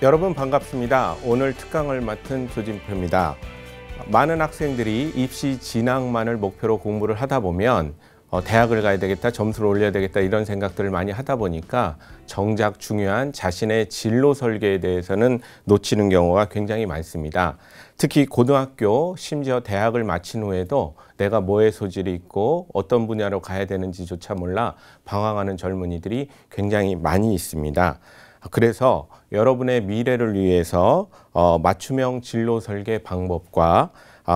여러분 반갑습니다. 오늘 특강을 맡은 조진표입니다. 많은 학생들이 입시 진학만을 목표로 공부를 하다 보면 대학을 가야 되겠다, 점수를 올려야 되겠다 이런 생각들을 많이 하다 보니까 정작 중요한 자신의 진로 설계에 대해서는 놓치는 경우가 굉장히 많습니다. 특히 고등학교, 심지어 대학을 마친 후에도 내가 뭐에 소질이 있고 어떤 분야로 가야 되는지조차 몰라 방황하는 젊은이들이 굉장히 많이 있습니다. 그래서 여러분의 미래를 위해서 맞춤형 진로 설계 방법과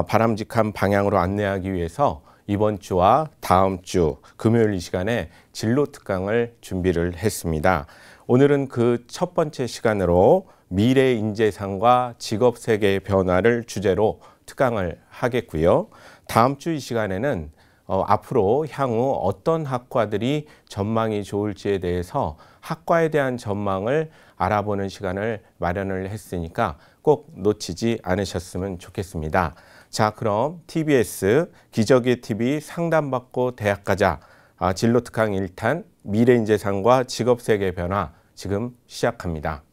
바람직한 방향으로 안내하기 위해서 이번 주와 다음 주 금요일 이 시간에 진로 특강을 준비를 했습니다. 오늘은 그 첫 번째 시간으로 미래 인재상과 직업 세계의 변화를 주제로 특강을 하겠고요. 다음 주 이 시간에는 앞으로 향후 어떤 학과들이 전망이 좋을지에 대해서 학과에 대한 전망을 알아보는 시간을 마련을 했으니까 꼭 놓치지 않으셨으면 좋겠습니다. 자, 그럼 TBS 기적의 TV 상담받고 대학 가자 진로 특강 1탄 미래인재상과 직업세계 변화 지금 시작합니다.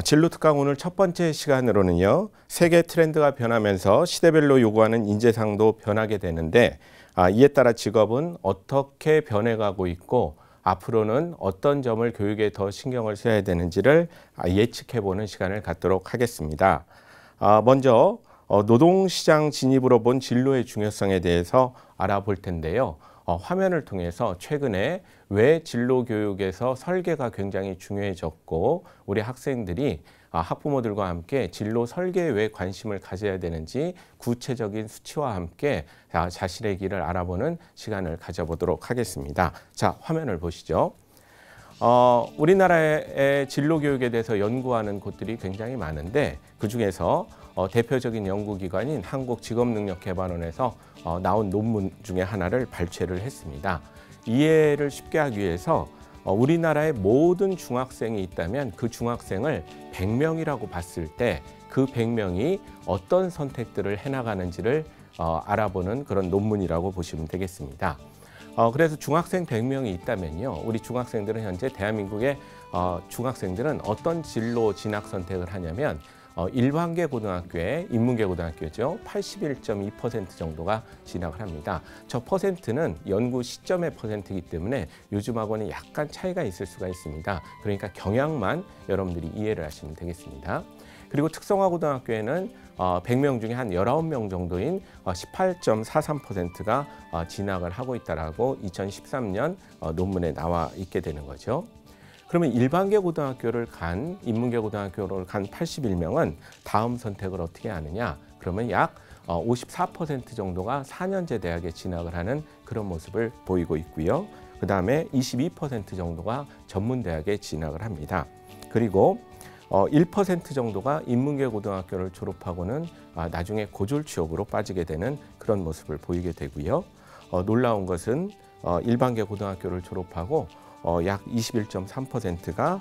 진로 특강 오늘 첫 번째 시간으로는요. 세계 트렌드가 변하면서 시대별로 요구하는 인재상도 변하게 되는데 이에 따라 직업은 어떻게 변해가고 있고 앞으로는 어떤 점을 교육에 더 신경을 써야 되는지를 예측해보는 시간을 갖도록 하겠습니다. 먼저 노동시장 진입으로 본 진로의 중요성에 대해서 알아볼 텐데요. 화면을 통해서 최근에 왜 진로 교육에서 설계가 굉장히 중요해졌고 우리 학생들이 학부모들과 함께 진로 설계에 왜 관심을 가져야 되는지 구체적인 수치와 함께 자신의 길을 알아보는 시간을 가져보도록 하겠습니다. 자, 화면을 보시죠. 우리나라의 진로 교육에 대해서 연구하는 곳들이 굉장히 많은데 그중에서 대표적인 연구기관인 한국직업능력개발원에서 나온 논문 중에 하나를 발췌를 했습니다. 이해를 쉽게 하기 위해서 우리나라의 모든 중학생이 있다면 그 중학생을 100명이라고 봤을 때 그 100명이 어떤 선택들을 해나가는지를 알아보는 그런 논문이라고 보시면 되겠습니다. 그래서 중학생 100명이 있다면요. 우리 중학생들은 현재 대한민국의 중학생들은 어떤 진로 진학 선택을 하냐면 일반계 고등학교에 인문계 고등학교죠. 81.2% 정도가 진학을 합니다. 저 퍼센트는 연구 시점의 퍼센트이기 때문에 요즘하고는 약간 차이가 있을 수가 있습니다. 그러니까 경향만 여러분들이 이해를 하시면 되겠습니다. 그리고 특성화 고등학교에는 100명 중에 한 19명 정도인 18.43%가 진학을 하고 있다라고 2013년 논문에 나와 있게 되는 거죠. 그러면 일반계 고등학교를 간, 인문계 고등학교를 간 81명은 다음 선택을 어떻게 하느냐? 그러면 약 54% 정도가 4년제 대학에 진학을 하는 그런 모습을 보이고 있고요. 그 다음에 22% 정도가 전문대학에 진학을 합니다. 그리고 1% 정도가 인문계 고등학교를 졸업하고는 나중에 고졸 취업으로 빠지게 되는 그런 모습을 보이게 되고요. 놀라운 것은 일반계 고등학교를 졸업하고 약 21.3%가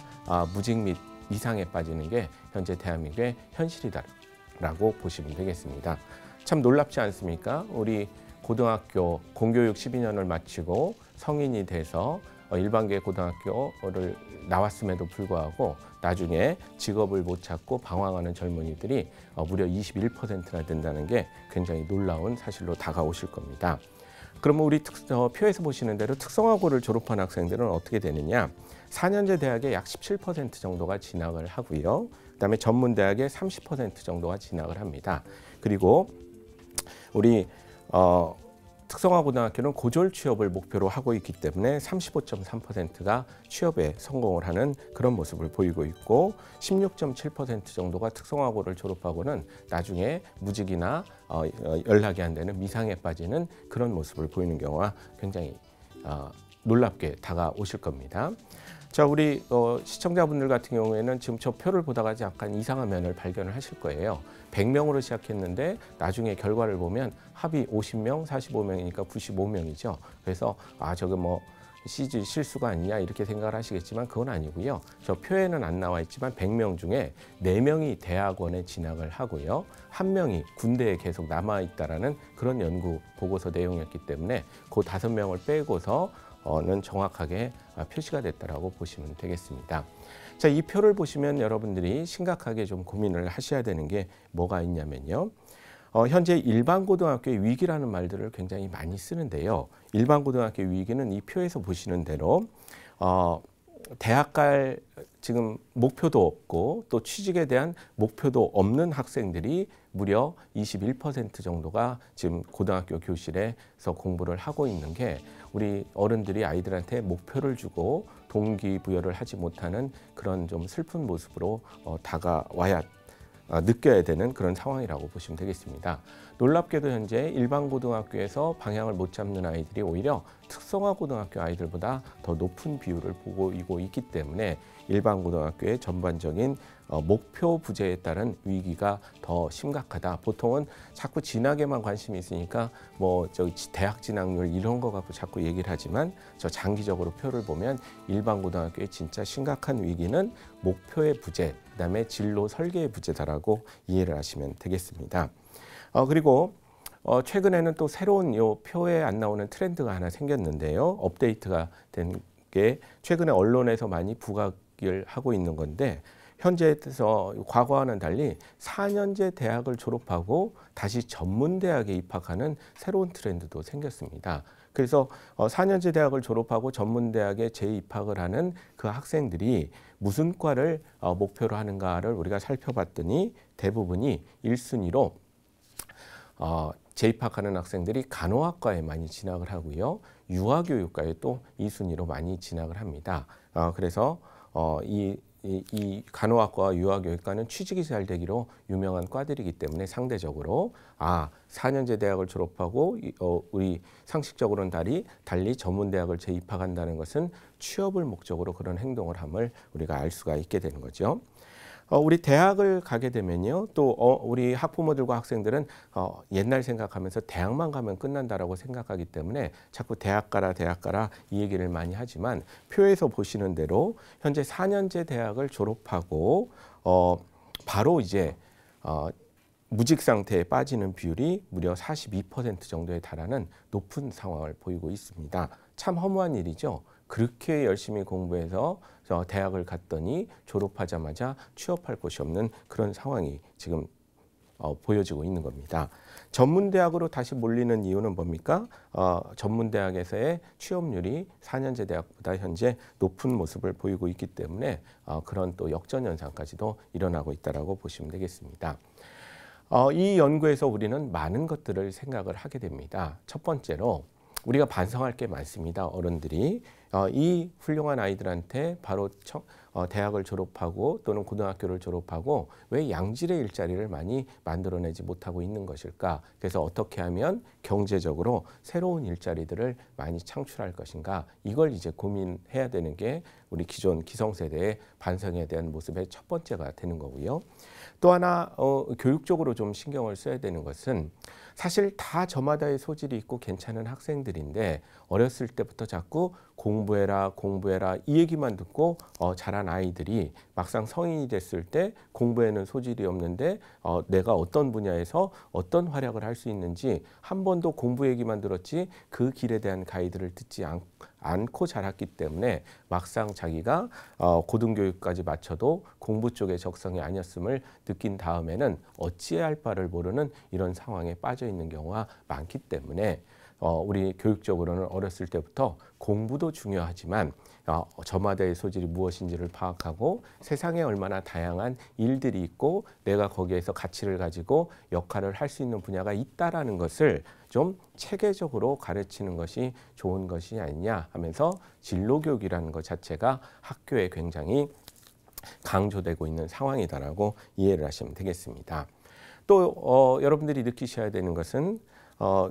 무직 및 이상에 빠지는 게 현재 대한민국의 현실이다라고 보시면 되겠습니다. 참 놀랍지 않습니까? 우리 고등학교 공교육 12년을 마치고 성인이 돼서 일반계 고등학교를 나왔음에도 불구하고 나중에 직업을 못 찾고 방황하는 젊은이들이 무려 21%나 된다는 게 굉장히 놀라운 사실로 다가오실 겁니다. 그러면 우리 표에서 보시는 대로 특성화고를 졸업한 학생들은 어떻게 되느냐? 4년제 대학에 약 17% 정도가 진학을 하고요. 그다음에 전문대학에 30% 정도가 진학을 합니다. 그리고 우리 특성화고등학교는 고졸 취업을 목표로 하고 있기 때문에 35.3%가 취업에 성공을 하는 그런 모습을 보이고 있고 16.7% 정도가 특성화고를 졸업하고는 나중에 무직이나 연락이 안 되는 미상에 빠지는 그런 모습을 보이는 경우가 굉장히 놀랍게 다가오실 겁니다. 자, 우리 시청자분들 같은 경우에는 지금 저 표를 보다가 약간 이상한 면을 발견을 하실 거예요. 100명으로 시작했는데 나중에 결과를 보면 합이 50명, 45명이니까 95명이죠. 그래서 저게 뭐 CG 실수가 아니냐 이렇게 생각을 하시겠지만 그건 아니고요. 저 표에는 안 나와 있지만 100명 중에 4명이 대학원에 진학을 하고요. 1명이 군대에 계속 남아있다라는 그런 연구 보고서 내용이었기 때문에 그 5명을 빼고서는 정확하게 표시가 됐다라고 보시면 되겠습니다. 자, 이 표를 보시면 여러분들이 심각하게 좀 고민을 하셔야 되는 게 뭐가 있냐면요. 현재 일반고등학교의 위기라는 말들을 굉장히 많이 쓰는데요. 일반고등학교 위기는 이 표에서 보시는 대로 대학 갈 지금 목표도 없고 또 취직에 대한 목표도 없는 학생들이 무려 21% 정도가 지금 고등학교 교실에서 공부를 하고 있는 게 우리 어른들이 아이들한테 목표를 주고 동기부여를 하지 못하는 그런 좀 슬픈 모습으로 다가와야 느껴야 되는 그런 상황이라고 보시면 되겠습니다. 놀랍게도 현재 일반고등학교에서 방향을 못 잡는 아이들이 오히려 특성화고등학교 아이들보다 더 높은 비율을 보이고 있기 때문에 일반고등학교의 전반적인 목표 부재에 따른 위기가 더 심각하다. 보통은 자꾸 진학에만 관심이 있으니까 뭐 저 대학 진학률 이런 거 갖고 자꾸 얘기를 하지만 저 장기적으로 표를 보면 일반고등학교의 진짜 심각한 위기는 목표의 부재, 그다음에 진로 설계의 부재다라고 이해를 하시면 되겠습니다. 그리고 최근에는 또 새로운 요 표에 안 나오는 트렌드가 하나 생겼는데요. 업데이트가 된 게 최근에 언론에서 많이 부각을 하고 있는 건데 현재에서 과거와는 달리 4년제 대학을 졸업하고 다시 전문대학에 입학하는 새로운 트렌드도 생겼습니다. 그래서 4년제 대학을 졸업하고 전문대학에 재입학을 하는 그 학생들이 무슨 과를 목표로 하는가를 우리가 살펴봤더니 대부분이 1순위로 재입학하는 학생들이 간호학과에 많이 진학을 하고요. 유아교육과에 또 2순위로 많이 진학을 합니다. 그래서 이 간호학과와 유아교육과는 취직이 잘 되기로 유명한 과들이기 때문에 상대적으로 4년제 대학을 졸업하고 우리 상식적으로는 달리 전문대학을 재입학한다는 것은 취업을 목적으로 그런 행동을 함을 우리가 알 수가 있게 되는 거죠. 우리 대학을 가게 되면요. 또 우리 학부모들과 학생들은 옛날 생각하면서 대학만 가면 끝난다라고 생각하기 때문에 자꾸 대학 가라 이 얘기를 많이 하지만 표에서 보시는 대로 현재 4년제 대학을 졸업하고 바로 이제 무직 상태에 빠지는 비율이 무려 42% 정도에 달하는 높은 상황을 보이고 있습니다. 참 허무한 일이죠. 그렇게 열심히 공부해서 대학을 갔더니 졸업하자마자 취업할 곳이 없는 그런 상황이 지금 보여지고 있는 겁니다. 전문대학으로 다시 몰리는 이유는 뭡니까? 전문대학에서의 취업률이 4년제 대학보다 현재 높은 모습을 보이고 있기 때문에 그런 또 역전현상까지도 일어나고 있다고 보시면 되겠습니다. 이 연구에서 우리는 많은 것들을 생각을 하게 됩니다. 첫 번째로 우리가 반성할 게 많습니다. 어른들이 이 훌륭한 아이들한테 바로 대학을 졸업하고 또는 고등학교를 졸업하고 왜 양질의 일자리를 많이 만들어내지 못하고 있는 것일까? 그래서 어떻게 하면 경제적으로 새로운 일자리들을 많이 창출할 것인가? 이걸 이제 고민해야 되는 게 우리 기존 기성세대의 반성에 대한 모습의 첫 번째가 되는 거고요. 또 하나 교육적으로 좀 신경을 써야 되는 것은 사실 다 저마다의 소질이 있고 괜찮은 학생들인데 어렸을 때부터 자꾸 공부해라 이 얘기만 듣고 자란 아이들이 막상 성인이 됐을 때 공부에는 소질이 없는데 내가 어떤 분야에서 어떤 활약을 할 수 있는지 한 번도 공부 얘기만 들었지 그 길에 대한 가이드를 듣지 않고 자랐기 때문에 막상 자기가 고등교육까지 마쳐도 공부 쪽에 적성이 아니었음을 느낀 다음에는 어찌해야 할 바를 모르는 이런 상황에 빠져 있는 경우가 많기 때문에 우리 교육적으로는 어렸을 때부터 공부도 중요하지만 저마다의 소질이 무엇인지를 파악하고 세상에 얼마나 다양한 일들이 있고 내가 거기에서 가치를 가지고 역할을 할 수 있는 분야가 있다라는 것을 좀 체계적으로 가르치는 것이 좋은 것이 아니냐 하면서 진로교육이라는 것 자체가 학교에 굉장히 강조되고 있는 상황이다라고 이해를 하시면 되겠습니다. 또 여러분들이 느끼셔야 되는 것은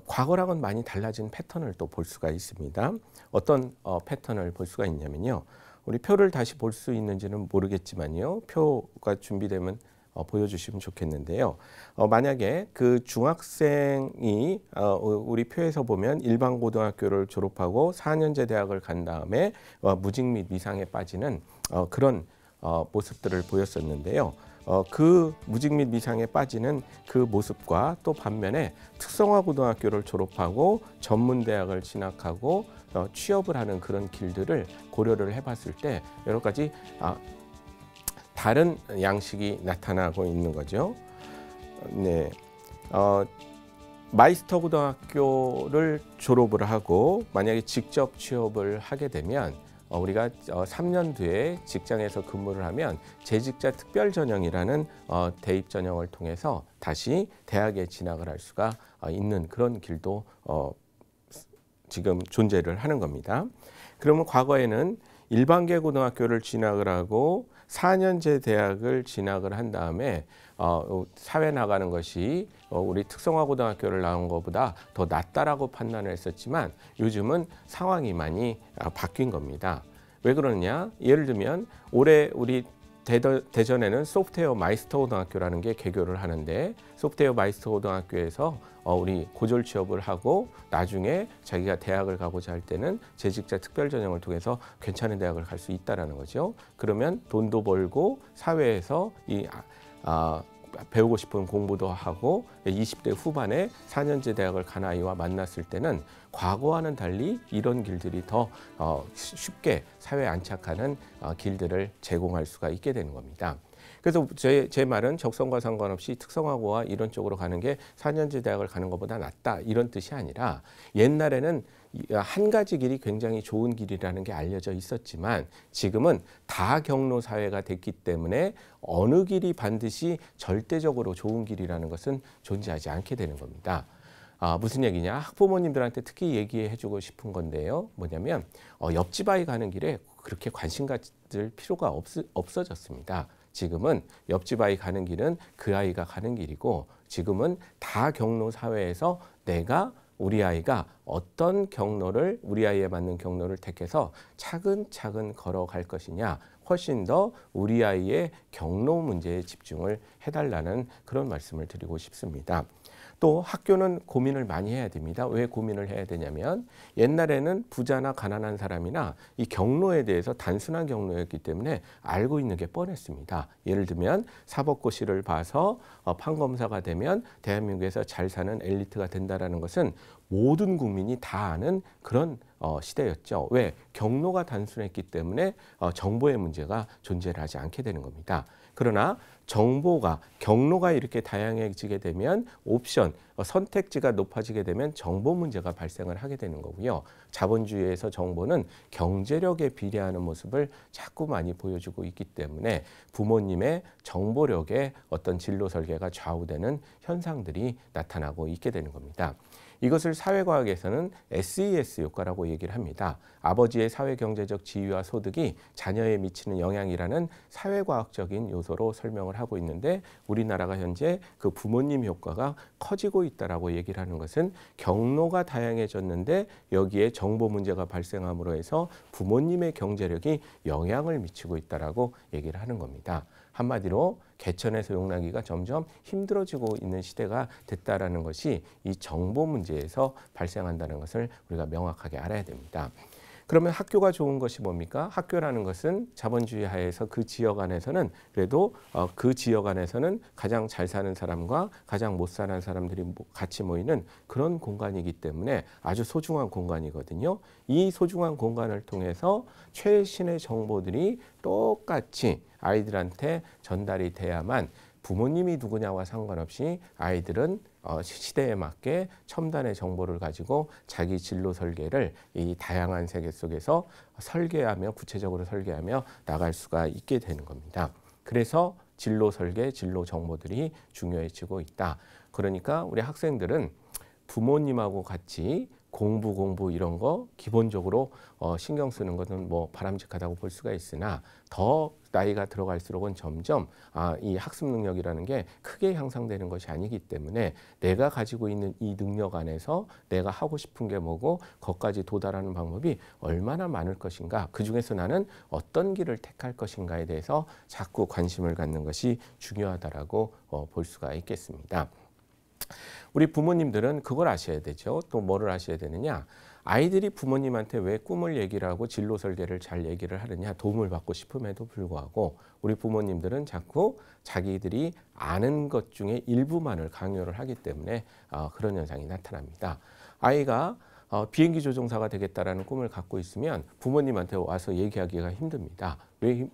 과거랑은 많이 달라진 패턴을 또 볼 수가 있습니다. 어떤 패턴을 볼 수가 있냐면요. 우리 표를 다시 볼 수 있는지는 모르겠지만요. 표가 준비되면 보여주시면 좋겠는데요. 만약에 그 중학생이 우리 표에서 보면 일반 고등학교를 졸업하고 4년제 대학을 간 다음에 무직 및 미상에 빠지는 그런 모습들을 보였었는데요. 그 무직 및 미상에 빠지는 그 모습과 또 반면에 특성화 고등학교를 졸업하고 전문대학을 진학하고 취업을 하는 그런 길들을 고려를 해봤을 때 여러 가지 다른 양식이 나타나고 있는 거죠. 네, 마이스터 고등학교를 졸업을 하고 만약에 직접 취업을 하게 되면 우리가 3년 뒤에 직장에서 근무를 하면 재직자 특별 전형이라는 대입 전형을 통해서 다시 대학에 진학을 할 수가 있는 그런 길도 지금 존재를 하는 겁니다. 그러면 과거에는 일반계 고등학교를 진학을 하고 4년제 대학을 진학을 한 다음에 사회 나가는 것이 우리 특성화 고등학교를 나온 것보다 더 낫다라고 판단을 했었지만 요즘은 상황이 많이 바뀐 겁니다. 왜 그러느냐? 예를 들면 올해 우리 대전에는 소프트웨어 마이스터 고등학교라는 게 개교를 하는데 소프트웨어 마이스터 고등학교에서 우리 고졸 취업을 하고 나중에 자기가 대학을 가고자 할 때는 재직자 특별 전형을 통해서 괜찮은 대학을 갈 수 있다라는 거죠. 그러면 돈도 벌고 사회에서 배우고 싶은 공부도 하고 20대 후반에 4년제 대학을 간 아이와 만났을 때는 과거와는 달리 이런 길들이 더 쉽게 사회에 안착하는 길들을 제공할 수가 있게 되는 겁니다. 그래서 제 말은 적성과 상관없이 특성화고와 이런 쪽으로 가는 게 4년제 대학을 가는 것보다 낫다 이런 뜻이 아니라 옛날에는 한 가지 길이 굉장히 좋은 길이라는 게 알려져 있었지만 지금은 다경로 사회가 됐기 때문에 어느 길이 반드시 절대적으로 좋은 길이라는 것은 존재하지 않게 되는 겁니다. 무슨 얘기냐? 학부모님들한테 특히 얘기해주고 싶은 건데요. 뭐냐면 옆집 아이 가는 길에 그렇게 관심 가질 필요가 없어졌습니다. 지금은 옆집 아이 가는 길은 그 아이가 가는 길이고 지금은 다경로 사회에서 내가 우리 아이가 어떤 경로를 우리 아이에 맞는 경로를 택해서 차근차근 걸어갈 것이냐 훨씬 더 우리 아이의 경로 문제에 집중을 해달라는 그런 말씀을 드리고 싶습니다. 또 학교는 고민을 많이 해야 됩니다. 왜 고민을 해야 되냐면 옛날에는 부자나 가난한 사람이나 이 경로에 대해서 단순한 경로였기 때문에 알고 있는 게 뻔했습니다. 예를 들면 사법고시를 봐서 판검사가 되면 대한민국에서 잘 사는 엘리트가 된다는 것은 모든 국민이 다 아는 그런 시대였죠. 왜? 경로가 단순했기 때문에 정보의 문제가 존재를 하지 않게 되는 겁니다. 그러나 경로가 이렇게 다양해지게 되면 옵션, 선택지가 높아지게 되면 정보 문제가 발생을 하게 되는 거고요. 자본주의에서 정보는 경제력에 비례하는 모습을 자꾸 많이 보여주고 있기 때문에 부모님의 정보력에 어떤 진로 설계가 좌우되는 현상들이 나타나고 있게 되는 겁니다. 이것을 사회과학에서는 SES 효과라고 얘기를 합니다. 아버지의 사회경제적 지위와 소득이 자녀에 미치는 영향이라는 사회과학적인 요소로 설명을 하고 있는데 우리나라가 현재 그 부모님 효과가 커지고 있다라고 얘기를 하는 것은 경로가 다양해졌는데 여기에 정보 문제가 발생함으로 해서 부모님의 경제력이 영향을 미치고 있다라고 얘기를 하는 겁니다. 한마디로 개천에서 용나기가 점점 힘들어지고 있는 시대가 됐다라는 것이 이 정보 문제에서 발생한다는 것을 우리가 명확하게 알아야 됩니다. 그러면 학교가 좋은 것이 뭡니까? 학교라는 것은 자본주의 하에서 그 지역 안에서는 그래도 그 지역 안에서는 가장 잘 사는 사람과 가장 못 사는 사람들이 같이 모이는 그런 공간이기 때문에 아주 소중한 공간이거든요. 이 소중한 공간을 통해서 최신의 정보들이 똑같이 아이들한테 전달이 돼야만 부모님이 누구냐와 상관없이 아이들은 시대에 맞게 첨단의 정보를 가지고 자기 진로 설계를 이 다양한 세계 속에서 설계하며 구체적으로 설계하며 나갈 수가 있게 되는 겁니다. 그래서 진로 설계, 진로 정보들이 중요해지고 있다. 그러니까 우리 학생들은 부모님하고 같이 공부 이런 거 기본적으로 신경 쓰는 것은 뭐 바람직하다고 볼 수가 있으나 더 나이가 들어갈수록은 점점 이 학습 능력이라는 게 크게 향상되는 것이 아니기 때문에 내가 가지고 있는 이 능력 안에서 내가 하고 싶은 게 뭐고 거기까지 도달하는 방법이 얼마나 많을 것인가, 그중에서 나는 어떤 길을 택할 것인가에 대해서 자꾸 관심을 갖는 것이 중요하다라고 볼 수가 있겠습니다. 우리 부모님들은 그걸 아셔야 되죠. 또 뭐를 아셔야 되느냐? 아이들이 부모님한테 왜 꿈을 얘기를 하고 진로 설계를 잘 얘기를 하느냐, 도움을 받고 싶음에도 불구하고 우리 부모님들은 자꾸 자기들이 아는 것 중에 일부만을 강요를 하기 때문에 그런 현상이 나타납니다. 아이가 비행기 조종사가 되겠다라는 꿈을 갖고 있으면 부모님한테 와서 얘기하기가 힘듭니다.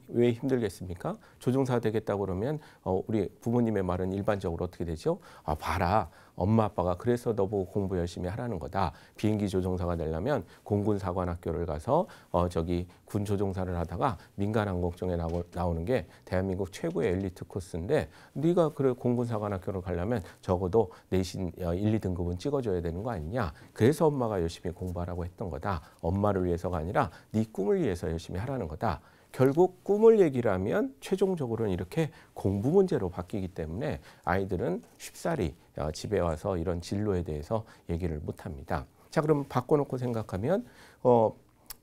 왜 힘들겠습니까? 조종사 되겠다고 그러면 우리 부모님의 말은 일반적으로 어떻게 되죠? 봐라, 엄마 아빠가 그래서 너보고 공부 열심히 하라는 거다. 비행기 조종사가 되려면 공군사관학교를 가서 저기 군 조종사를 하다가 민간항공청에 나오는 게 대한민국 최고의 엘리트 코스인데, 네가 그래 공군사관학교를 가려면 적어도 내신 1, 2등급은 찍어줘야 되는 거 아니냐. 그래서 엄마가 열심히 공부하라고 했던 거다. 엄마를 위해서가 아니라 네 꿈을 위해서 열심히 하라는 거다. 결국 꿈을 얘기를 하면 최종적으로는 이렇게 공부 문제로 바뀌기 때문에 아이들은 쉽사리 집에 와서 이런 진로에 대해서 얘기를 못합니다. 자, 그럼 바꿔놓고 생각하면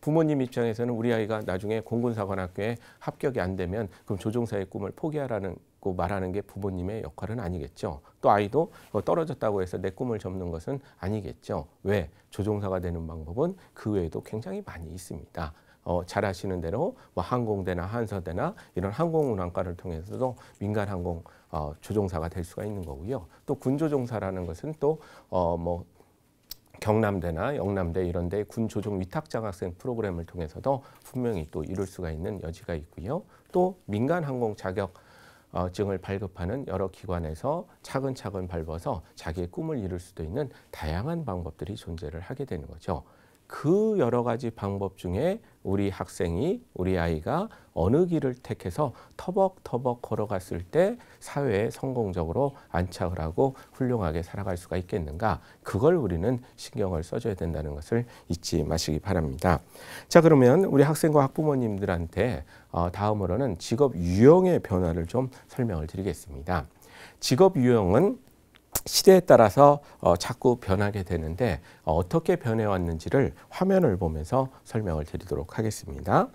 부모님 입장에서는 우리 아이가 나중에 공군사관학교에 합격이 안 되면 그럼 조종사의 꿈을 포기하라고 말하는 게 부모님의 역할은 아니겠죠. 또 아이도 떨어졌다고 해서 내 꿈을 접는 것은 아니겠죠. 왜? 조종사가 되는 방법은 그 외에도 굉장히 많이 있습니다. 잘 아시는 대로 뭐 항공대나 한서대나 이런 항공운항과를 통해서도 민간항공 조종사가 될 수가 있는 거고요. 또 군조종사라는 것은 또 뭐 경남대나 영남대 이런 데 군조종 위탁장학생 프로그램을 통해서도 분명히 또 이룰 수가 있는 여지가 있고요. 또 민간항공 자격증을 발급하는 여러 기관에서 차근차근 밟아서 자기의 꿈을 이룰 수도 있는 다양한 방법들이 존재를 하게 되는 거죠. 그 여러 가지 방법 중에 우리 학생이, 우리 아이가 어느 길을 택해서 터벅터벅 걸어갔을 때 사회에 성공적으로 안착을 하고 훌륭하게 살아갈 수가 있겠는가, 그걸 우리는 신경을 써줘야 된다는 것을 잊지 마시기 바랍니다. 자, 그러면 우리 학생과 학부모님들한테 다음으로는 직업 유형의 변화를 좀 설명을 드리겠습니다. 직업 유형은 시대에 따라서 자꾸 변하게 되는데 어떻게 변해왔는지를 화면을 보면서 설명을 드리도록 하겠습니다.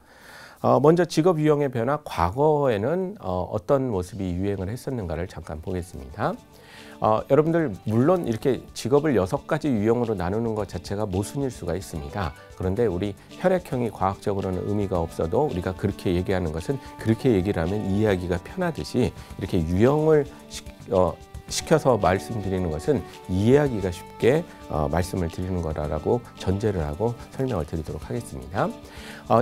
먼저 직업 유형의 변화, 과거에는 어떤 모습이 유행을 했었는가를 잠깐 보겠습니다. 여러분들 물론 이렇게 직업을 6가지 유형으로 나누는 것 자체가 모순일 수가 있습니다. 그런데 우리 혈액형이 과학적으로는 의미가 없어도 우리가 그렇게 얘기하는 것은 그렇게 얘기를 하면 이해하기가 편하듯이 이렇게 유형을 시켜서 말씀드리는 것은 이해하기가 쉽게 말씀을 드리는 거라고 전제를 하고 설명을 드리도록 하겠습니다.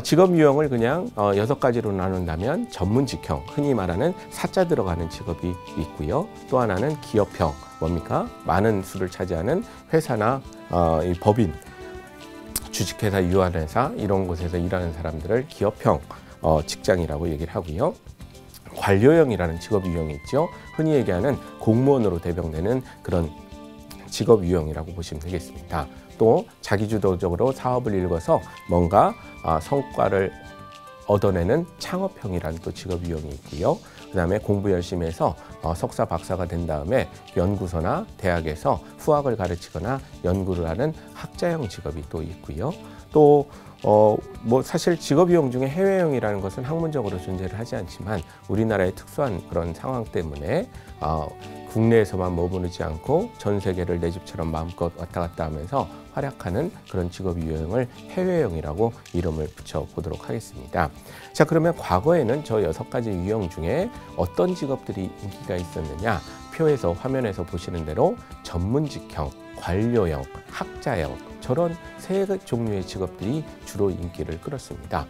직업 유형을 그냥 6가지로 나눈다면 전문직형, 흔히 말하는 사자 들어가는 직업이 있고요. 또 하나는 기업형, 뭡니까? 많은 수를 차지하는 회사나 이 법인, 주식회사, 유한회사 이런 곳에서 일하는 사람들을 기업형 직장이라고 얘기를 하고요. 관료형이라는 직업 유형이 있죠. 흔히 얘기하는 공무원으로 대병되는 그런 직업 유형이라고 보시면 되겠습니다. 또 자기주도적으로 사업을 일궈서 뭔가 성과를 얻어내는 창업형이라는 또 직업 유형이 있고요. 그 다음에 공부 열심히 해서 석사 박사가 된 다음에 연구소나 대학에서 후학을 가르치거나 연구를 하는 학자형 직업이 또 있고요. 또 뭐 사실 직업 유형 중에 해외형이라는 것은 학문적으로 존재를 하지 않지만 우리나라의 특수한 그런 상황 때문에 국내에서만 머무르지 않고 전 세계를 내 집처럼 마음껏 왔다 갔다 하면서 활약하는 그런 직업 유형을 해외형이라고 이름을 붙여보도록 하겠습니다. 자, 그러면 과거에는 저 6가지 유형 중에 어떤 직업들이 인기가 있었느냐, 표에서 화면에서 보시는 대로 전문직형, 관료형, 학자형, 저런 3종류의 직업들이 주로 인기를 끌었습니다.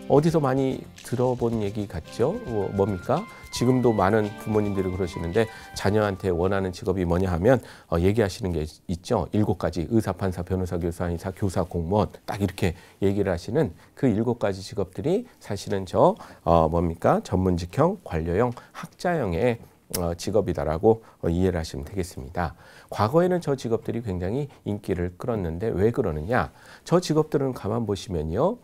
어디서 많이 들어본 얘기 같죠? 뭡니까? 지금도 많은 부모님들이 그러시는데 자녀한테 원하는 직업이 뭐냐 하면 얘기하시는 게 있죠. 7가지, 의사, 판사, 변호사, 교사, 한의사, 교사, 공무원, 딱 이렇게 얘기를 하시는 그 7가지 직업들이 사실은 뭡니까? 전문직형, 관료형, 학자형의 직업이다라고 이해를 하시면 되겠습니다. 과거에는 저 직업들이 굉장히 인기를 끌었는데 왜 그러느냐? 저 직업들은 가만 보시면요.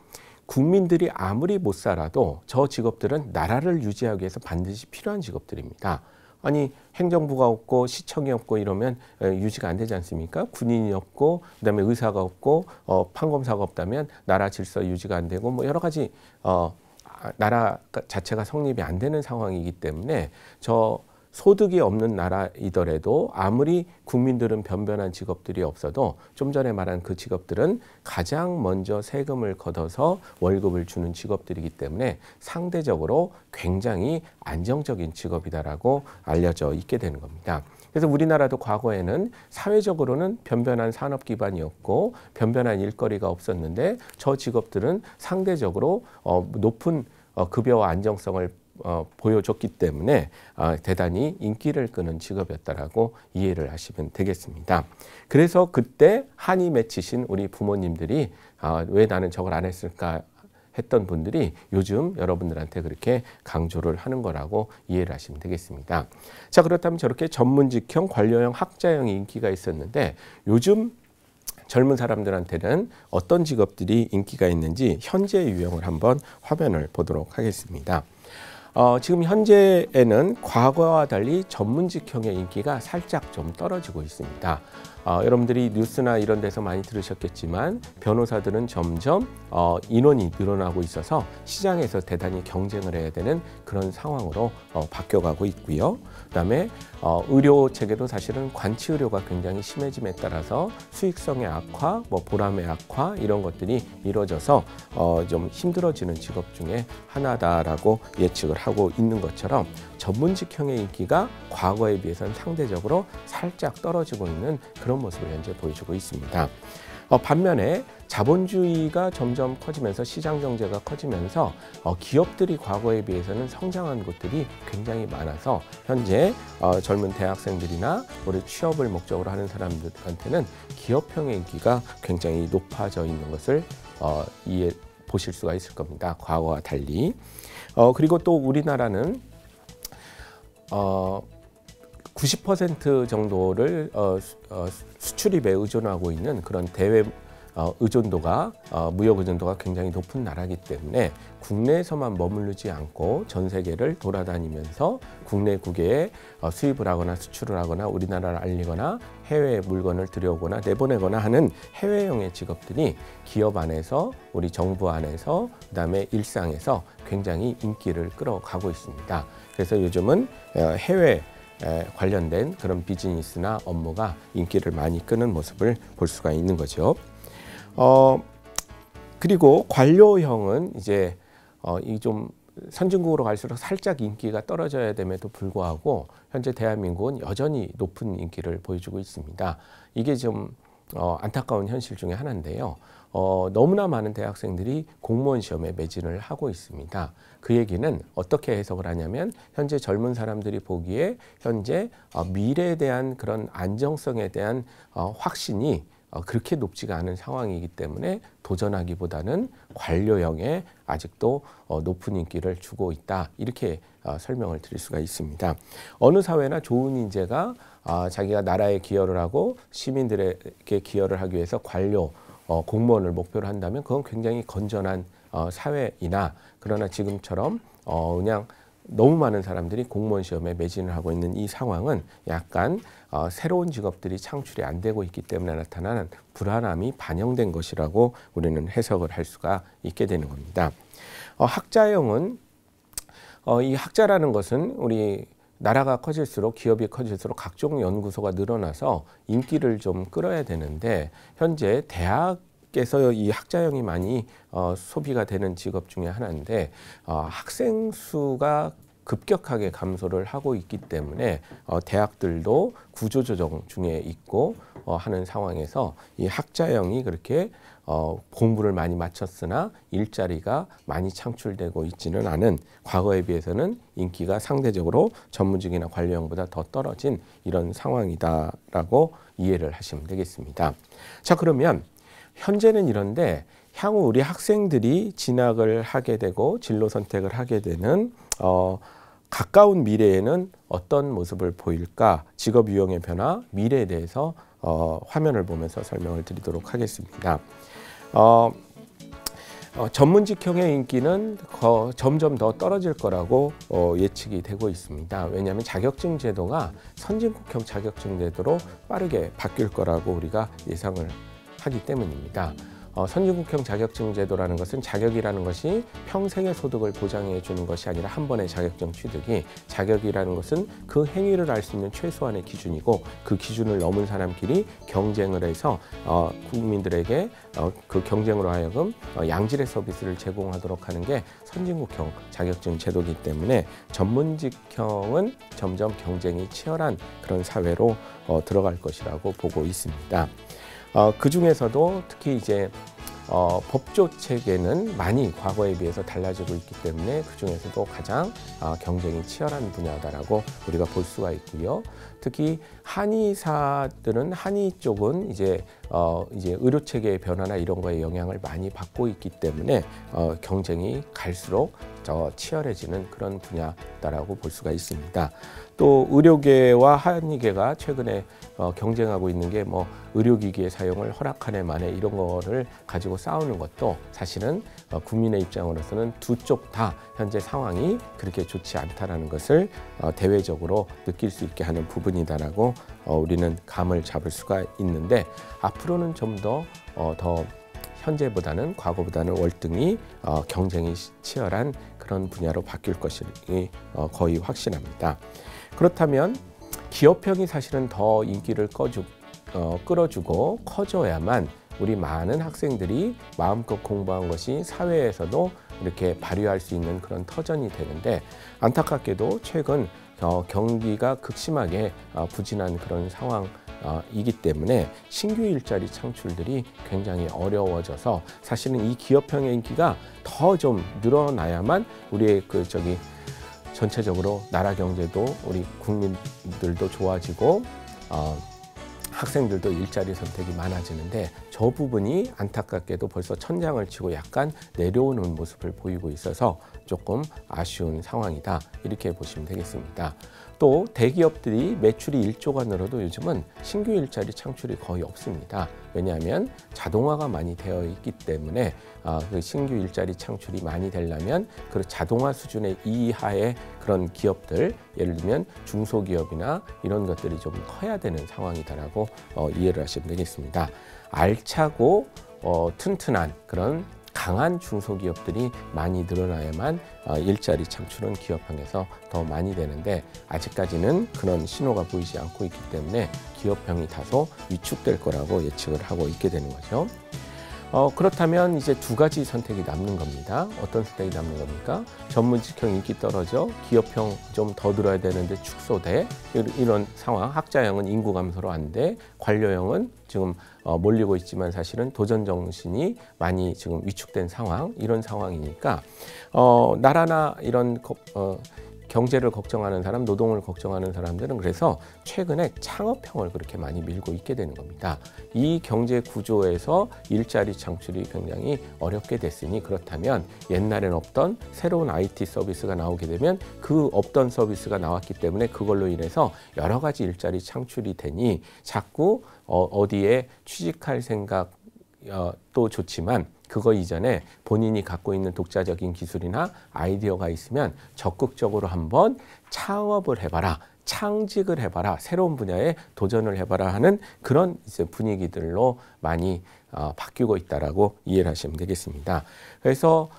국민들이 아무리 못 살아도 저 직업들은 나라를 유지하기 위해서 반드시 필요한 직업들입니다. 아니 행정부가 없고 시청이 없고 이러면 유지가 안 되지 않습니까? 군인이 없고 그다음에 의사가 없고 판검사가 없다면 나라 질서 유지가 안 되고 뭐 여러 가지 나라 자체가 성립이 안 되는 상황이기 때문에 저 소득이 없는 나라이더라도 아무리 국민들은 변변한 직업들이 없어도 좀 전에 말한 그 직업들은 가장 먼저 세금을 걷어서 월급을 주는 직업들이기 때문에 상대적으로 굉장히 안정적인 직업이다라고 알려져 있게 되는 겁니다. 그래서 우리나라도 과거에는 사회적으로는 변변한 산업 기반이었고 변변한 일거리가 없었는데 저 직업들은 상대적으로 높은 급여와 안정성을 보여줬기 때문에 대단히 인기를 끄는 직업이었다라고 이해를 하시면 되겠습니다. 그래서 그때 한이 맺히신 우리 부모님들이 왜 나는 저걸 안 했을까 했던 분들이 요즘 여러분들한테 그렇게 강조를 하는 거라고 이해를 하시면 되겠습니다. 자, 그렇다면 저렇게 전문직형, 관료형, 학자형이 인기가 있었는데 요즘 젊은 사람들한테는 어떤 직업들이 인기가 있는지 현재 유형을 한번 화면을 보도록 하겠습니다. 지금 현재에는 과거와 달리 전문직형의 인기가 살짝 좀 떨어지고 있습니다. 여러분들이 뉴스나 이런 데서 많이 들으셨겠지만 변호사들은 점점 인원이 늘어나고 있어서 시장에서 대단히 경쟁을 해야 되는 그런 상황으로 바뀌어가고 있고요. 그다음에 의료 체계도 사실은 관치 의료가 굉장히 심해짐에 따라서 수익성의 악화, 뭐 보람의 악화 이런 것들이 이루어져서 좀 힘들어지는 직업 중에 하나다라고 예측을 하고 있는 것처럼 전문직형의 인기가 과거에 비해서는 상대적으로 살짝 떨어지고 있는 그런 모습을 현재 보여주고 있습니다. 반면에 자본주의가 점점 커지면서 시장 경제가 커지면서 기업들이 과거에 비해서는 성장한 곳들이 굉장히 많아서 현재 젊은 대학생들이나 우리 취업을 목적으로 하는 사람들한테는 기업형의 인기가 굉장히 높아져 있는 것을 보실 수가 있을 겁니다. 과거와 달리. 그리고 또 우리나라는 90% 정도를 수출입에 의존하고 있는 그런 대외 의존도가 무역 의존도가 굉장히 높은 나라이기 때문에 국내에서만 머무르지 않고 전 세계를 돌아다니면서 국내 국외에 수입을 하거나 수출을 하거나 우리나라를 알리거나 해외에 물건을 들여오거나 내보내거나 하는 해외형의 직업들이 기업 안에서 우리 정부 안에서 그다음에 일상에서 굉장히 인기를 끌어가고 있습니다. 그래서 요즘은 해외 관련된 그런 비즈니스나 업무가 인기를 많이 끄는 모습을 볼 수가 있는 거죠. 그리고 관료형은 이제 이 좀 선진국으로 갈수록 살짝 인기가 떨어져야 됨에도 불구하고 현재 대한민국은 여전히 높은 인기를 보여주고 있습니다. 이게 좀 안타까운 현실 중에 하나인데요. 너무나 많은 대학생들이 공무원 시험에 매진을 하고 있습니다. 그 얘기는 어떻게 해석을 하냐면 현재 젊은 사람들이 보기에 현재 미래에 대한 그런 안정성에 대한 확신이 그렇게 높지가 않은 상황이기 때문에 도전하기보다는 관료형에 아직도 높은 인기를 주고 있다. 이렇게 설명을 드릴 수가 있습니다. 어느 사회나 좋은 인재가 자기가 나라에 기여를 하고 시민들에게 기여를 하기 위해서 관료, 공무원을 목표로 한다면 그건 굉장히 건전한 사회이나 그러나 지금처럼 그냥 너무 많은 사람들이 공무원 시험에 매진을 하고 있는 이 상황은 약간 새로운 직업들이 창출이 안 되고 있기 때문에 나타나는 불안함이 반영된 것이라고 우리는 해석을 할 수가 있게 되는 겁니다. 학자형은 이 학자라는 것은 우리 나라가 커질수록 기업이 커질수록 각종 연구소가 늘어나서 인기를 좀 끌어야 되는데 현재 대학에서 이 학자형이 많이 소비가 되는 직업 중에 하나인데 학생 수가 급격하게 감소를 하고 있기 때문에 대학들도 구조조정 중에 있고 하는 상황에서 이 학자형이 그렇게 공부를 많이 마쳤으나 일자리가 많이 창출되고 있지는 않은 과거에 비해서는 인기가 상대적으로 전문직이나 관료형보다 더 떨어진 이런 상황이다라고 이해를 하시면 되겠습니다. 자, 그러면 현재는 이런데 향후 우리 학생들이 진학을 하게 되고 진로 선택을 하게 되는 가까운 미래에는 어떤 모습을 보일까? 직업 유형의 변화, 미래에 대해서 화면을 보면서 설명을 드리도록 하겠습니다. 전문 직형의 인기는 점점 더 떨어질 거라고 예측이 되고 있습니다. 왜냐하면 자격증 제도가 선진국형 자격증 제도로 빠르게 바뀔 거라고 우리가 예상을 하기 때문입니다. 선진국형 자격증 제도라는 것은 자격이라는 것이 평생의 소득을 보장해 주는 것이 아니라 한 번의 자격증 취득이, 자격이라는 것은 그 행위를 알 수 있는 최소한의 기준이고, 그 기준을 넘은 사람끼리 경쟁을 해서 국민들에게 그 경쟁으로 하여금 양질의 서비스를 제공하도록 하는 게 선진국형 자격증 제도이기 때문에 전문직형은 점점 경쟁이 치열한 그런 사회로 들어갈 것이라고 보고 있습니다. 그 중에서도 특히 이제 법조 체계는 많이 과거에 비해서 달라지고 있기 때문에 그 중에서도 가장 경쟁이 치열한 분야다라고 우리가 볼 수가 있고요. 특히 한의사들은 한의 쪽은 이제 의료 체계의 변화나 이런 거에 영향을 많이 받고 있기 때문에 경쟁이 갈수록 치열해지는 그런 분야다라고 볼 수가 있습니다. 또 의료계와 한의계가 최근에 경쟁하고 있는 게 뭐 의료기기의 사용을 허락하네 마네 이런 거를 가지고 싸우는 것도 사실은 국민의 입장으로서는 두 쪽 다 현재 상황이 그렇게 좋지 않다라는 것을 대외적으로 느낄 수 있게 하는 부분이다라고 우리는 감을 잡을 수가 있는데, 앞으로는 좀 더 현재보다는 과거보다는 월등히 경쟁이 치열한 그런 분야로 바뀔 것이 거의 확실합니다. 그렇다면 기업형이 사실은 더 인기를 끌어주고 커져야만 우리 많은 학생들이 마음껏 공부한 것이 사회에서도 이렇게 발휘할 수 있는 그런 터전이 되는데, 안타깝게도 최근 경기가 극심하게 부진한 그런 상황이기 때문에 신규 일자리 창출들이 굉장히 어려워져서 사실은 이 기업형의 인기가 더 좀 늘어나야만 우리의 전체적으로 나라 경제도 우리 국민들도 좋아지고 학생들도 일자리 선택이 많아지는데, 저 부분이 안타깝게도 벌써 천장을 치고 약간 내려오는 모습을 보이고 있어서 조금 아쉬운 상황이다, 이렇게 보시면 되겠습니다. 또 대기업들이 매출이 1조가 늘어도 요즘은 신규 일자리 창출이 거의 없습니다. 왜냐하면 자동화가 많이 되어 있기 때문에 그 신규 일자리 창출이 많이 되려면 그 자동화 수준의 이하의 그런 기업들, 예를 들면 중소기업이나 이런 것들이 좀 커야 되는 상황이다라고 이해를 하시면 되겠습니다. 알차고 튼튼한 그런 강한 중소기업들이 많이 늘어나야만 일자리 창출은 기업형에서 더 많이 되는데, 아직까지는 그런 신호가 보이지 않고 있기 때문에 기업형이 다소 위축될 거라고 예측을 하고 있게 되는 거죠. 그렇다면 이제 두 가지 선택이 남는 겁니다. 어떤 선택이 남는 겁니까? 전문직형 인기 떨어져 기업형 좀 더 들어야 되는데 축소돼, 이런 상황. 학자형은 인구 감소로 안 돼, 관료형은 지금 몰리고 있지만 사실은 도전 정신이 많이 지금 위축된 상황, 이런 상황이니까 나라나 이런 경제를 걱정하는 사람, 노동을 걱정하는 사람들은 그래서 최근에 창업형을 그렇게 많이 밀고 있게 되는 겁니다. 이 경제 구조에서 일자리 창출이 굉장히 어렵게 됐으니, 그렇다면 옛날엔 없던 새로운 IT 서비스가 나오게 되면 그 없던 서비스가 나왔기 때문에 그걸로 인해서 여러 가지 일자리 창출이 되니 자꾸 어디에 취직할 생각 또 좋지만 그거 이전에 본인이 갖고 있는 독자적인 기술이나 아이디어가 있으면 적극적으로 한번 창업을 해봐라, 창직을 해봐라, 새로운 분야에 도전을 해봐라 하는 그런 이제 분위기들로 많이 바뀌고 있다라고 이해를 하시면 되겠습니다. 그래서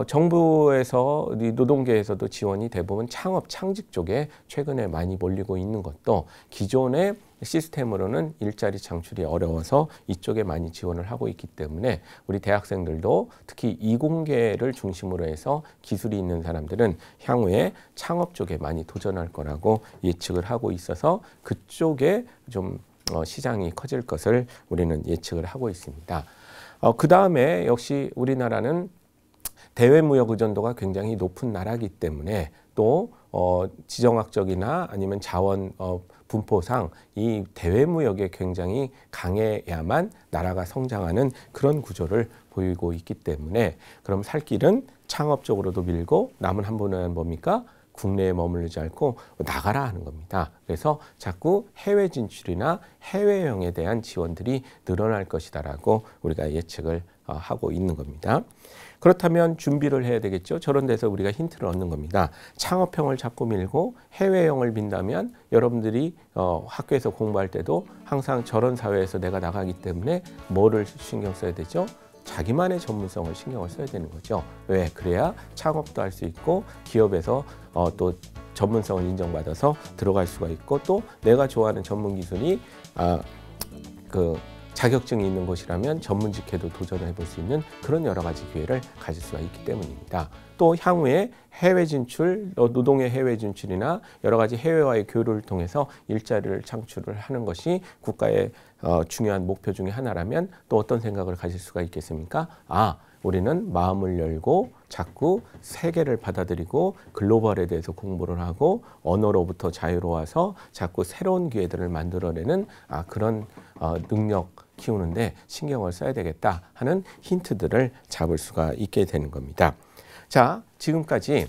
정부에서 노동계에서도 지원이 대부분 창업, 창직 쪽에 최근에 많이 몰리고 있는 것도 기존의 시스템으로는 일자리 창출이 어려워서 이쪽에 많이 지원을 하고 있기 때문에 우리 대학생들도 특히 이공계를 중심으로 해서 기술이 있는 사람들은 향후에 창업 쪽에 많이 도전할 거라고 예측을 하고 있어서 그쪽에 좀 시장이 커질 것을 우리는 예측을 하고 있습니다. 그 다음에 역시 우리나라는 대외무역 의존도가 굉장히 높은 나라이기 때문에 또 지정학적이나 아니면 자원 분포상 이 대외무역에 굉장히 강해야만 나라가 성장하는 그런 구조를 보이고 있기 때문에, 그럼 살 길은 창업 쪽으로도 밀고 남은 한 분은 뭡니까? 국내에 머물지 않고 나가라 하는 겁니다. 그래서 자꾸 해외 진출이나 해외형에 대한 지원들이 늘어날 것이다라고 우리가 예측을 하고 있는 겁니다. 그렇다면 준비를 해야 되겠죠. 저런 데서 우리가 힌트를 얻는 겁니다. 창업형을 자꾸 밀고 해외형을 민다면 여러분들이 학교에서 공부할 때도 항상 저런 사회에서 내가 나가기 때문에 뭐를 신경 써야 되죠? 자기만의 전문성을 신경을 써야 되는 거죠. 왜? 그래야 창업도 할 수 있고 기업에서 또 전문성을 인정받아서 들어갈 수가 있고 또 내가 좋아하는 전문 기술이 그 자격증이 있는 곳이라면 전문직해도 도전해 볼 수 있는 그런 여러 가지 기회를 가질 수가 있기 때문입니다. 또 향후에 해외 진출, 노동의 해외 진출이나 여러 가지 해외와의 교류를 통해서 일자리를 창출을 하는 것이 국가의 중요한 목표 중에 하나라면 또 어떤 생각을 가질 수가 있겠습니까? 우리는 마음을 열고 자꾸 세계를 받아들이고 글로벌에 대해서 공부를 하고 언어로부터 자유로워서 자꾸 새로운 기회들을 만들어내는 그런 능력 키우는데 신경을 써야 되겠다 하는 힌트들을 잡을 수가 있게 되는 겁니다. 자, 지금까지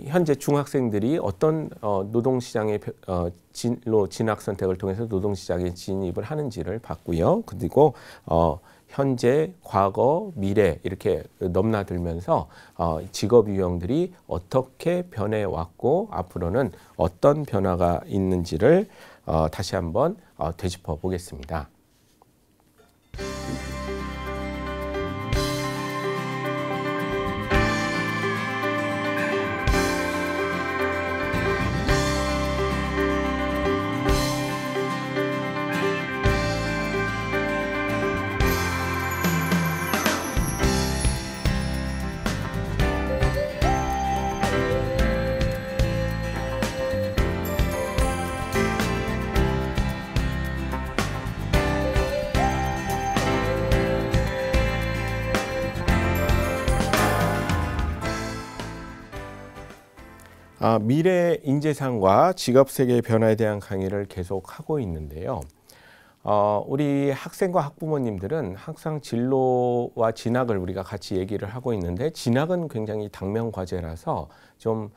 현재 중학생들이 어떤 노동시장의 진로 진학 선택을 통해서 노동시장에 진입을 하는지를 봤고요. 그리고 현재, 과거, 미래 이렇게 넘나들면서 직업 유형들이 어떻게 변해왔고 앞으로는 어떤 변화가 있는지를 다시 한번 되짚어 보겠습니다. 미래 인재상과 직업 세계의 변화에 대한 강의를 계속하고 있는데요. 우리 학생과 학부모님들은 항상 진로와 진학을 우리가 같이 얘기를 하고 있는데 진학은 굉장히 당면 과제라서 좀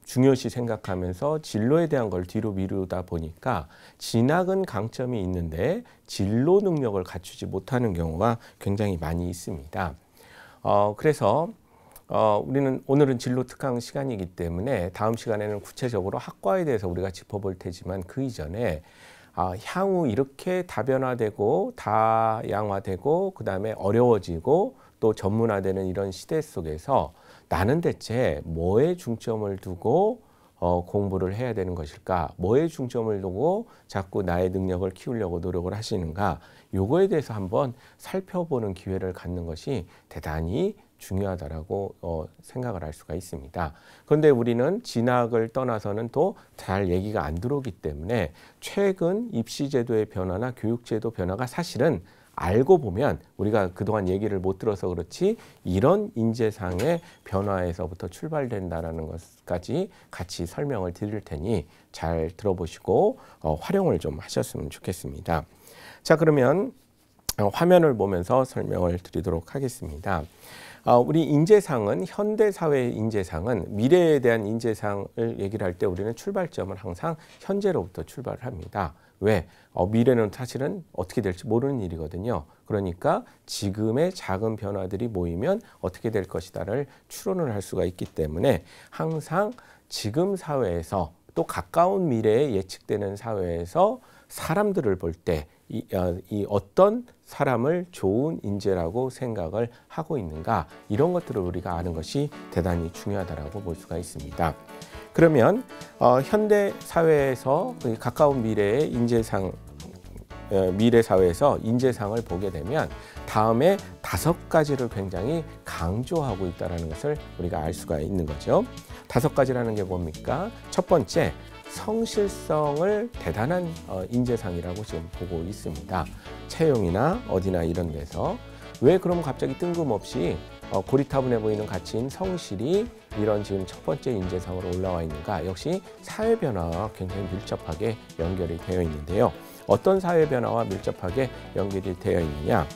중요시 생각하면서 진로에 대한 걸 뒤로 미루다 보니까 진학은 강점이 있는데 진로 능력을 갖추지 못하는 경우가 굉장히 많이 있습니다. 그래서 우리는 오늘은 진로 특강 시간이기 때문에 다음 시간에는 구체적으로 학과에 대해서 우리가 짚어볼 테지만 그 이전에 향후 이렇게 다변화되고 다양화되고 그 다음에 어려워지고 또 전문화되는 이런 시대 속에서 나는 대체 뭐에 중점을 두고 공부를 해야 되는 것일까? 뭐에 중점을 두고 자꾸 나의 능력을 키우려고 노력을 하시는가? 요거에 대해서 한번 살펴보는 기회를 갖는 것이 대단히 중요하다라고 생각을 할 수가 있습니다. 그런데 우리는 진학을 떠나서는 또 잘 얘기가 안 들어오기 때문에 최근 입시제도의 변화나 교육제도 변화가 사실은 알고 보면 우리가 그동안 얘기를 못 들어서 그렇지 이런 인재상의 변화에서부터 출발된다는 것까지 같이 설명을 드릴 테니 잘 들어보시고 활용을 좀 하셨으면 좋겠습니다. 자, 그러면 화면을 보면서 설명을 드리도록 하겠습니다. 우리 인재상은 현대사회의 인재상은 미래에 대한 인재상을 얘기를 할 때 우리는 출발점을 항상 현재로부터 출발을 합니다. 왜? 미래는 사실은 어떻게 될지 모르는 일이거든요. 그러니까 지금의 작은 변화들이 모이면 어떻게 될 것이다를 추론을 할 수가 있기 때문에 항상 지금 사회에서 또 가까운 미래에 예측되는 사회에서 사람들을 볼 때 이 어떤 사람을 좋은 인재라고 생각을 하고 있는가 이런 것들을 우리가 아는 것이 대단히 중요하다고 볼 수가 있습니다. 그러면 현대 사회에서 가까운 미래의 인재상 미래 사회에서 인재상을 보게 되면 다음에 5가지를 굉장히 강조하고 있다는 것을 우리가 알 수가 있는 거죠. 5가지라는 게 뭡니까? 첫 번째, 성실성을 대단한 인재상이라고 지금 보고 있습니다. 채용이나 어디나 이런 데서. 왜 그럼 갑자기 뜬금없이 고리타분해 보이는 가치인 성실이 이런 지금 첫 번째 인재상으로 올라와 있는가? 역시 사회 변화와 굉장히 밀접하게 연결이 되어 있는데요. 어떤 사회 변화와 밀접하게 연결이 되어 있느냐?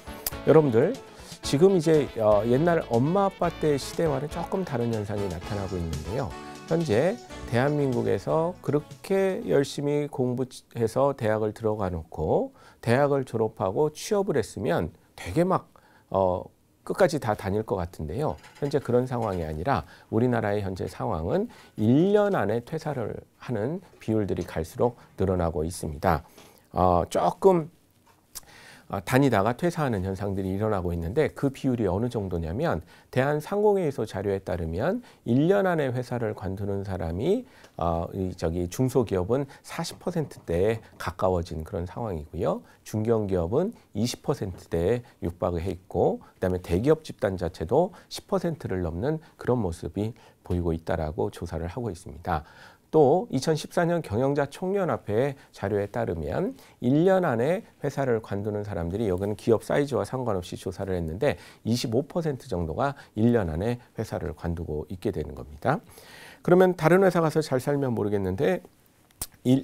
여러분들 지금 이제 옛날 엄마 아빠 때 시대와는 조금 다른 현상이 나타나고 있는데요. 현재 대한민국에서 그렇게 열심히 공부해서 대학을 들어가 놓고 대학을 졸업하고 취업을 했으면 되게 막 끝까지 다 다닐 것 같은데요. 현재 그런 상황이 아니라 우리나라의 현재 상황은 1년 안에 퇴사를 하는 비율들이 갈수록 늘어나고 있습니다. 조금 다니다가 퇴사하는 현상들이 일어나고 있는데 그 비율이 어느 정도냐면 대한상공회의소 자료에 따르면 1년 안에 회사를 관두는 사람이 중소기업은 40%대에 가까워진 그런 상황이고요. 중견기업은 20%대에 육박을 해 있고 그다음에 대기업 집단 자체도 10%를 넘는 그런 모습이 보이고 있다라고 조사를 하고 있습니다. 또 2014년 경영자 총연합회의 자료에 따르면 1년 안에 회사를 관두는 사람들이 여기는 기업 사이즈와 상관없이 조사를 했는데 25% 정도가 1년 안에 회사를 관두고 있게 되는 겁니다. 그러면 다른 회사 가서 잘 살면 모르겠는데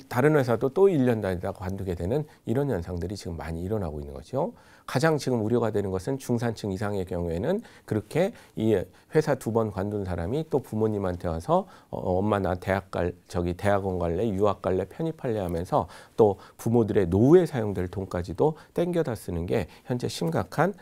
다른 회사도 또 1년 다니다가 관두게 되는 이런 현상들이 지금 많이 일어나고 있는 거죠. 가장 지금 우려가 되는 것은 중산층 이상의 경우에는 그렇게 이 회사 2번 관둔 사람이 또 부모님한테 와서 엄마 나 대학원 갈래, 유학 갈래, 편입할래 하면서 또 부모들의 노후에 사용될 돈까지도 땡겨다 쓰는 게 현재 심각한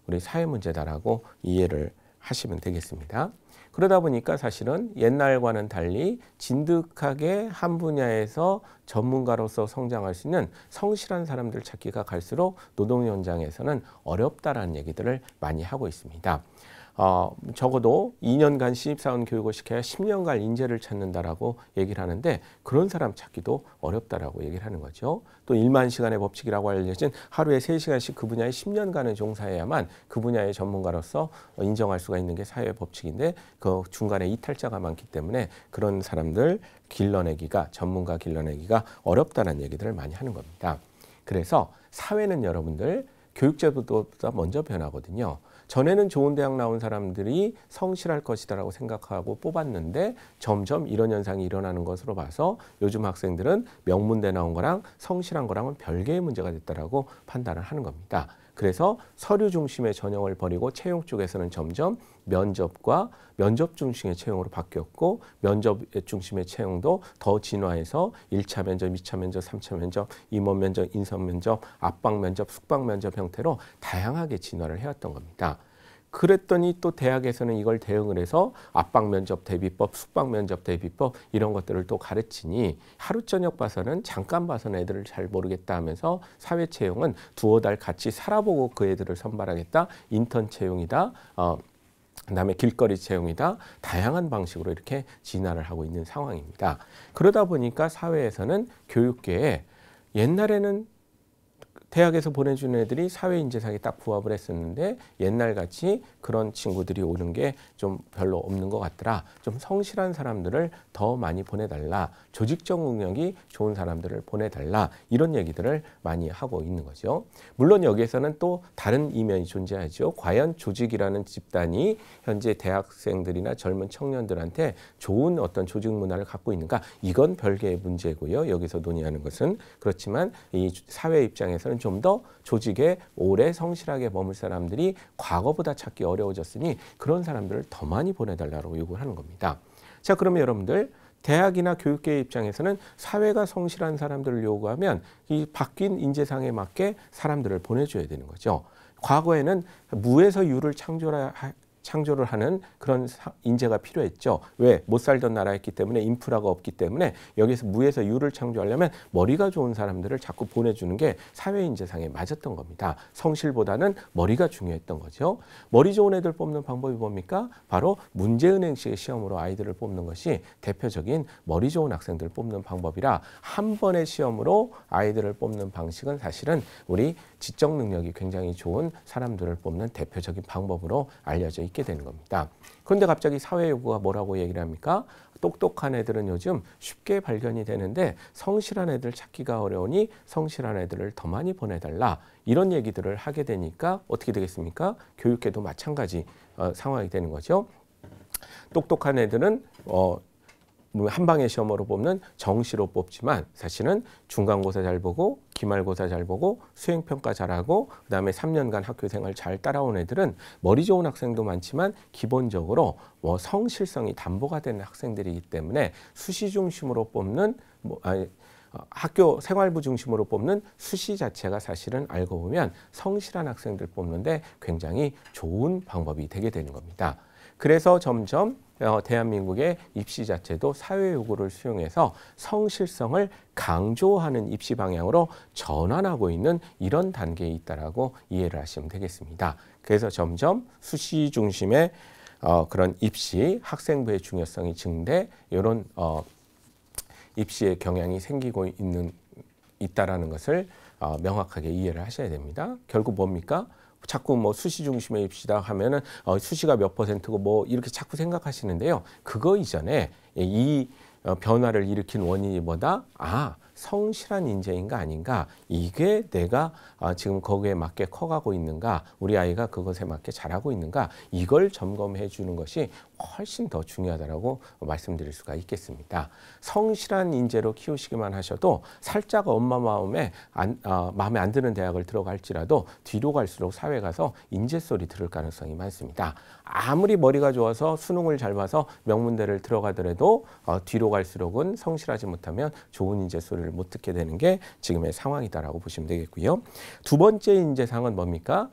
우리 사회 문제다라고 이해를 하시면 되겠습니다. 그러다 보니까 사실은 옛날과는 달리 진득하게 한 분야에서 전문가로서 성장할 수 있는 성실한 사람들 찾기가 갈수록 노동 현장에서는 어렵다라는 얘기들을 많이 하고 있습니다. 적어도 2년간 신입사원 교육을 시켜야 10년간 인재를 찾는다라고 얘기를 하는데 그런 사람 찾기도 어렵다라고 얘기를 하는 거죠. 또 1만 시간의 법칙이라고 알려진 하루에 3시간씩 그 분야에 10년간을 종사해야만 그 분야의 전문가로서 인정할 수가 있는 게 사회 법칙인데 그 중간에 이탈자가 많기 때문에 그런 사람들 전문가 길러내기가 어렵다는 얘기들을 많이 하는 겁니다. 그래서 사회는 여러분들 교육제도보다 먼저 변하거든요. 전에는 좋은 대학 나온 사람들이 성실할 것이다라고 생각하고 뽑았는데 점점 이런 현상이 일어나는 것으로 봐서 요즘 학생들은 명문대 나온 거랑 성실한 거랑은 별개의 문제가 됐다라고 판단을 하는 겁니다. 그래서 서류 중심의 전형을 버리고 채용 쪽에서는 점점 면접 중심의 채용으로 바뀌었고 면접 중심의 채용도 더 진화해서 1차 면접, 2차 면접, 3차 면접, 임원 면접, 인선 면접, 압박 면접, 숙박 면접 형태로 다양하게 진화를 해왔던 겁니다. 그랬더니 또 대학에서는 이걸 대응을 해서 압박 면접 대비법, 숙박 면접 대비법 이런 것들을 또 가르치니 하루 저녁 봐서는 잠깐 봐서는 애들을 잘 모르겠다 하면서 사회 채용은 두어 달 같이 살아보고 그 애들을 선발하겠다. 인턴 채용이다. 그다음에 길거리 채용이다. 다양한 방식으로 이렇게 진화를 하고 있는 상황입니다. 그러다 보니까 사회에서는 교육계에 옛날에는 대학에서 보내주는 애들이 사회인재상에 딱 부합을 했었는데 옛날같이 그런 친구들이 오는 게 좀 별로 없는 것 같더라. 좀 성실한 사람들을 더 많이 보내달라. 조직적 능력이 좋은 사람들을 보내달라. 이런 얘기들을 많이 하고 있는 거죠. 물론 여기에서는 또 다른 이면이 존재하죠. 과연 조직이라는 집단이 현재 대학생들이나 젊은 청년들한테 좋은 어떤 조직 문화를 갖고 있는가? 이건 별개의 문제고요. 여기서 논의하는 것은. 그렇지만 이 사회 입장에서는 좀 더 조직에 오래 성실하게 머물 사람들이 과거보다 찾기 어려워졌으니 그런 사람들을 더 많이 보내달라고 요구를 하는 겁니다. 자, 그러면 여러분들 대학이나 교육계 입장에서는 사회가 성실한 사람들을 요구하면 이 바뀐 인재상에 맞게 사람들을 보내줘야 되는 거죠. 과거에는 무에서 유를 창조를 하는 그런 인재가 필요했죠. 왜? 못 살던 나라였기 때문에 인프라가 없기 때문에 여기서 무에서 유를 창조하려면 머리가 좋은 사람들을 자꾸 보내주는 게 사회인재상에 맞았던 겁니다. 성실보다는 머리가 중요했던 거죠. 머리 좋은 애들 뽑는 방법이 뭡니까? 바로 문제은행식의 시험으로 아이들을 뽑는 것이 대표적인 머리 좋은 학생들을 뽑는 방법이라 한 번의 시험으로 아이들을 뽑는 방식은 사실은 우리 지적 능력이 굉장히 좋은 사람들을 뽑는 대표적인 방법으로 알려져 있게 되는 겁니다. 그런데 갑자기 사회 요구가 뭐라고 얘기를 합니까? 똑똑한 애들은 요즘 쉽게 발견이 되는데 성실한 애들 찾기가 어려우니 성실한 애들을 더 많이 보내달라. 이런 얘기들을 하게 되니까 어떻게 되겠습니까? 교육계도 마찬가지 상황이 되는 거죠. 똑똑한 애들은 한 방의 시험으로 뽑는 정시로 뽑지만 사실은 중간고사 잘 보고 기말고사 잘 보고 수행평가 잘하고 그다음에 3년간 학교생활 잘 따라온 애들은 머리 좋은 학생도 많지만 기본적으로 성실성이 담보가 되는 학생들이기 때문에 수시 중심으로 뽑는 학교 생활부 중심으로 뽑는 수시 자체가 사실은 알고 보면 성실한 학생들 뽑는데 굉장히 좋은 방법이 되게 되는 겁니다. 그래서 점점 대한민국의 입시 자체도 사회 요구를 수용해서 성실성을 강조하는 입시 방향으로 전환하고 있는 이런 단계에 있다라고 이해를 하시면 되겠습니다. 그래서 점점 수시 중심의 그런 입시, 학생부의 중요성이 증대, 이런 입시의 경향이 생기고 있다라는 것을 명확하게 이해를 하셔야 됩니다. 결국 뭡니까? 자꾸 뭐 수시 중심의 입시다 하면은 수시가 몇 %고 뭐 이렇게 자꾸 생각하시는데요. 그거 이전에 이 변화를 일으킨 원인이 뭐다? 성실한 인재인가 아닌가? 이게 내가 지금 거기에 맞게 커가고 있는가? 우리 아이가 그것에 맞게 자라고 있는가? 이걸 점검해 주는 것이 훨씬 더 중요하다고 말씀드릴 수가 있겠습니다. 성실한 인재로 키우시기만 하셔도 살짝 엄마 마음에 안 드는 대학을 들어갈지라도 뒤로 갈수록 사회 가서 인재 소리 들을 가능성이 많습니다. 아무리 머리가 좋아서 수능을 잘 봐서 명문대를 들어가더라도 뒤로 갈수록은 성실하지 못하면 좋은 인재 소리를 못 듣게 되는 게 지금의 상황이다라고 보시면 되겠고요. 두 번째 인재상은 뭡니까?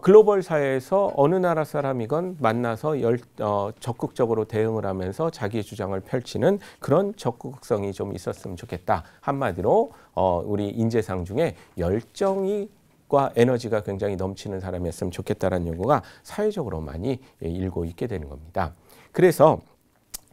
글로벌 사회에서 어느 나라 사람이건 만나서 적극적으로 대응을 하면서 자기의 주장을 펼치는 그런 적극성이 좀 있었으면 좋겠다. 한마디로 우리 인재상 중에 열정과 에너지가 굉장히 넘치는 사람이었으면 좋겠다라는 요구가 사회적으로 많이 일고 있게 되는 겁니다. 그래서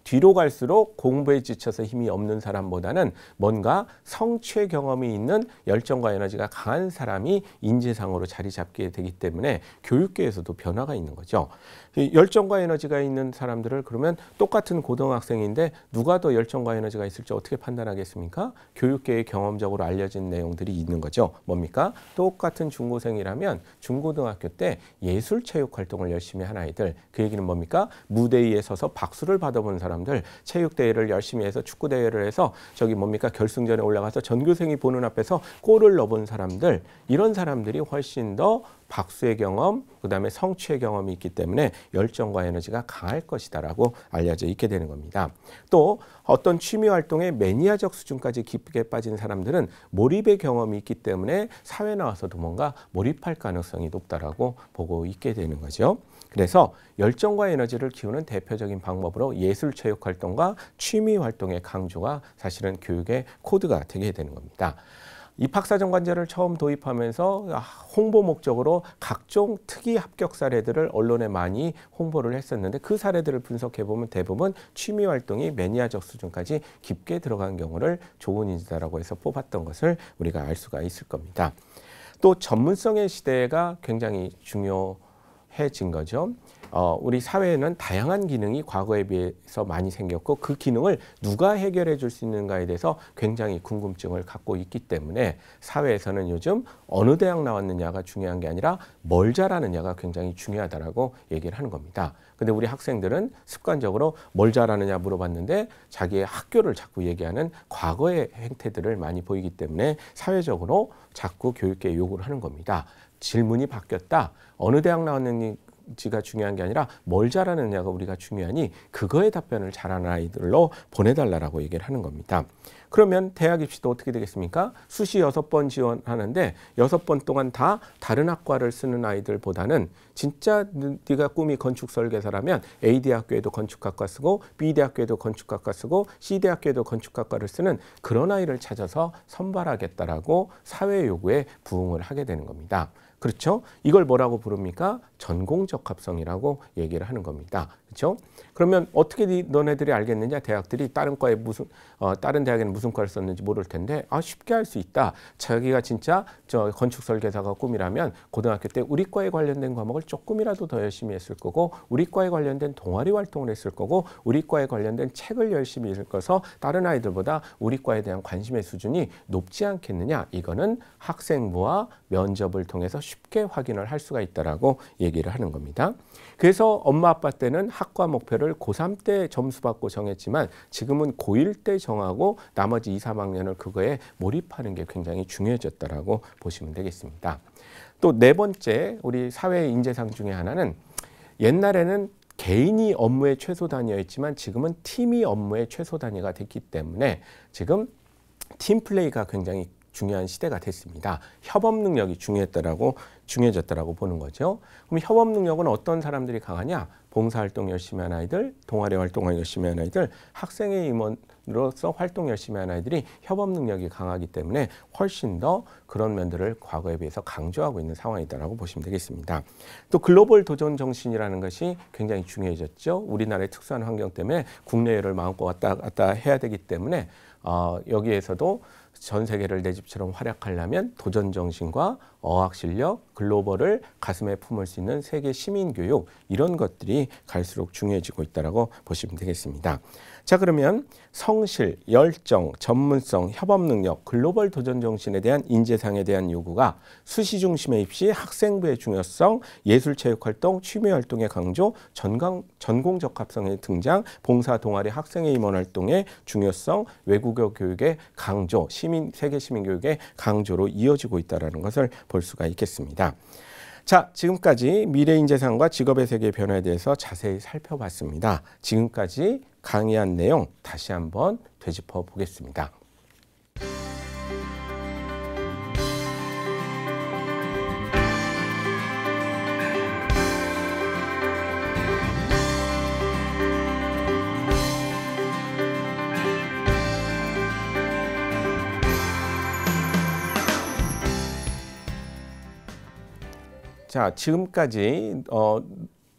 뒤로 갈수록 공부에 지쳐서 힘이 없는 사람보다는 뭔가 성취 경험이 있는 열정과 에너지가 강한 사람이 인재상으로 자리 잡게 되기 때문에 교육계에서도 변화가 있는 거죠. 열정과 에너지가 있는 사람들을 그러면 똑같은 고등학생인데 누가 더 열정과 에너지가 있을지 어떻게 판단하겠습니까? 교육계에 경험적으로 알려진 내용들이 있는 거죠. 뭡니까? 똑같은 중고생이라면 중고등학교 때 예술체육 활동을 열심히 한 아이들, 그 얘기는 뭡니까? 무대 위에 서서 박수를 받아본 사람들, 체육대회를 열심히 해서 축구대회를 해서 결승전에 올라가서 전교생이 보는 앞에서 골을 넣어본 사람들, 이런 사람들이 훨씬 더 박수의 경험, 그다음에 성취의 경험이 있기 때문에 열정과 에너지가 강할 것이다라고 알려져 있게 되는 겁니다. 또 어떤 취미 활동에 매니아적 수준까지 깊게 빠진 사람들은 몰입의 경험이 있기 때문에 사회 나와서도 뭔가 몰입할 가능성이 높다라고 보고 있게 되는 거죠. 그래서 열정과 에너지를 키우는 대표적인 방법으로 예술체육 활동과 취미 활동의 강조가 사실은 교육의 코드가 되게 되는 겁니다. 입학사정관제를 처음 도입하면서 홍보 목적으로 각종 특이 합격 사례들을 언론에 많이 홍보를 했었는데 그 사례들을 분석해 보면 대부분 취미 활동이 매니아적 수준까지 깊게 들어간 경우를 좋은 인재다라고 해서 뽑았던 것을 우리가 알 수가 있을 겁니다. 또 전문성의 시대가 굉장히 중요해진 거죠. 우리 사회에는 다양한 기능이 과거에 비해서 많이 생겼고 그 기능을 누가 해결해 줄 수 있는가에 대해서 굉장히 궁금증을 갖고 있기 때문에 사회에서는 요즘 어느 대학 나왔느냐가 중요한 게 아니라 뭘 잘하느냐가 굉장히 중요하다라고 얘기를 하는 겁니다. 근데 우리 학생들은 습관적으로 뭘 잘하느냐 물어봤는데 자기의 학교를 자꾸 얘기하는 과거의 행태들을 많이 보이기 때문에 사회적으로 자꾸 교육계에 요구를 하는 겁니다. 질문이 바뀌었다. 어느 대학 나왔는지가 중요한 게 아니라 뭘 잘하느냐가 우리가 중요하니 그거에 답변을 잘하는 아이들로 보내달라고 얘기를 하는 겁니다. 그러면 대학 입시도 어떻게 되겠습니까? 수시 6번 지원하는데 6번 동안 다 다른 학과를 쓰는 아이들보다는 진짜 네가 꿈이 건축설계사라면 A대학교에도 건축학과 쓰고 B대학교에도 건축학과 쓰고 C대학교에도 건축학과를 쓰는 그런 아이를 찾아서 선발하겠다라고 사회 요구에 부응을 하게 되는 겁니다. 그렇죠? 이걸 뭐라고 부릅니까? 전공적합성이라고 얘기를 하는 겁니다. 그렇죠? 그러면 어떻게 너네들이 알겠느냐? 대학들이 다른 대학에는 무슨 과를 썼는지 모를 텐데 쉽게 할 수 있다. 자기가 진짜 건축 설계사가 꿈이라면 고등학교 때 우리 과에 관련된 과목을 조금이라도 더 열심히 했을 거고 우리 과에 관련된 동아리 활동을 했을 거고 우리 과에 관련된 책을 열심히 읽어서 다른 아이들보다 우리 과에 대한 관심의 수준이 높지 않겠느냐? 이거는 학생부와 면접을 통해서 쉽게 확인을 할 수가 있다라고 얘기를 하는 겁니다. 그래서 엄마 아빠 때는 학과 목표를 고3 때 점수 받고 정했지만 지금은 고1 때 정하고 나머지 2, 3학년을 그거에 몰입하는 게 굉장히 중요해졌다라고 보시면 되겠습니다. 또 네 번째 우리 사회 인재상 중에 하나는 옛날에는 개인이 업무의 최소 단위였지만 지금은 팀이 업무의 최소 단위가 됐기 때문에 지금 팀 플레이가 굉장히 중요한 시대가 됐습니다. 협업 능력이 중요해졌다라고 보는 거죠. 그럼 협업 능력은 어떤 사람들이 강하냐? 봉사활동 열심히 하는 아이들, 동아리 활동을 열심히 하는 아이들, 학생의 임원으로서 활동 열심히 하는 아이들이 협업 능력이 강하기 때문에 훨씬 더 그런 면들을 과거에 비해서 강조하고 있는 상황이다라고 보시면 되겠습니다. 또 글로벌 도전 정신이라는 것이 굉장히 중요해졌죠. 우리나라의 특수한 환경 때문에 국내외를 마음껏 왔다 갔다 해야 되기 때문에 여기에서도 전 세계를 내 집처럼 활약하려면 도전 정신과 어학 실력, 글로벌을 가슴에 품을 수 있는 세계 시민 교육 이런 것들이 갈수록 중요해지고 있다라고 보시면 되겠습니다. 자, 그러면 성실, 열정, 전문성, 협업 능력, 글로벌 도전 정신에 대한 인재상에 대한 요구가 수시 중심의 입시, 학생부의 중요성, 예술체육활동, 취미활동의 강조, 전공 적합성의 등장, 봉사 동아리 학생의 임원 활동의 중요성, 외국어 교육의 강조, 세계 시민 교육의 강조로 이어지고 있다는 것을 볼 수가 있겠습니다. 자, 지금까지 미래인재상과 직업의 세계 변화에 대해서 자세히 살펴봤습니다. 지금까지 강의한 내용 다시 한번 되짚어 보겠습니다. 자, 지금까지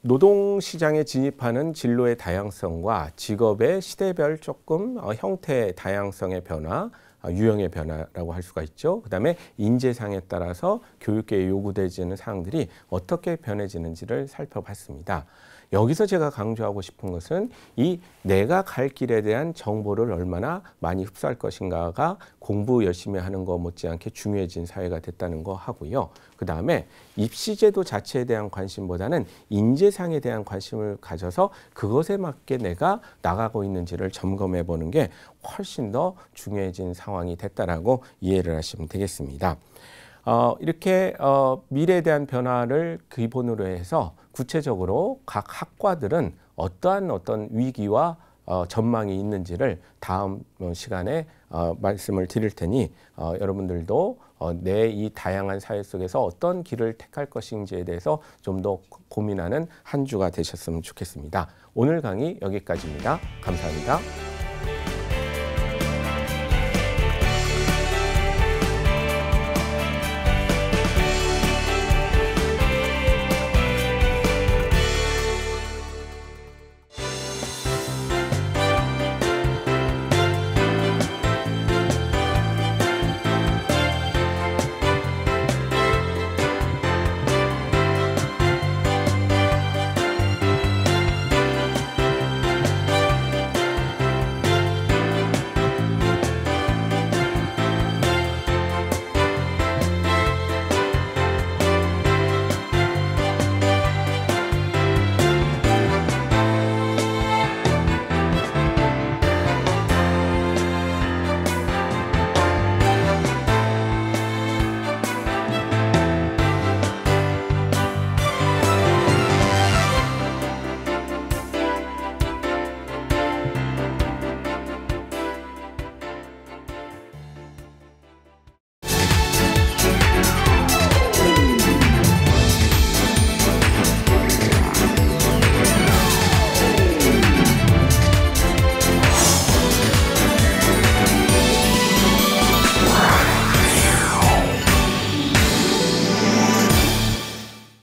노동시장에 진입하는 진로의 다양성과 직업의 시대별 조금 형태의 다양성의 변화, 유형의 변화라고 할 수가 있죠. 그다음에 인재상에 따라서 교육계에 요구되지는 사항들이 어떻게 변해지는지를 살펴봤습니다. 여기서 제가 강조하고 싶은 것은 이 내가 갈 길에 대한 정보를 얼마나 많이 흡수할 것인가가 공부 열심히 하는 것 못지않게 중요해진 사회가 됐다는 거 하고요. 그다음에 입시제도 자체에 대한 관심보다는 인재상에 대한 관심을 가져서 그것에 맞게 내가 나가고 있는지를 점검해 보는 게 훨씬 더 중요해진 상황이 됐다라고 이해를 하시면 되겠습니다. 이렇게 미래에 대한 변화를 기본으로 해서 구체적으로 각 학과들은 어떤 위기와 전망이 있는지를 다음 시간에 말씀을 드릴 테니 여러분들도 내 이 다양한 사회 속에서 어떤 길을 택할 것인지에 대해서 좀 더 고민하는 한 주가 되셨으면 좋겠습니다. 오늘 강의 여기까지입니다. 감사합니다.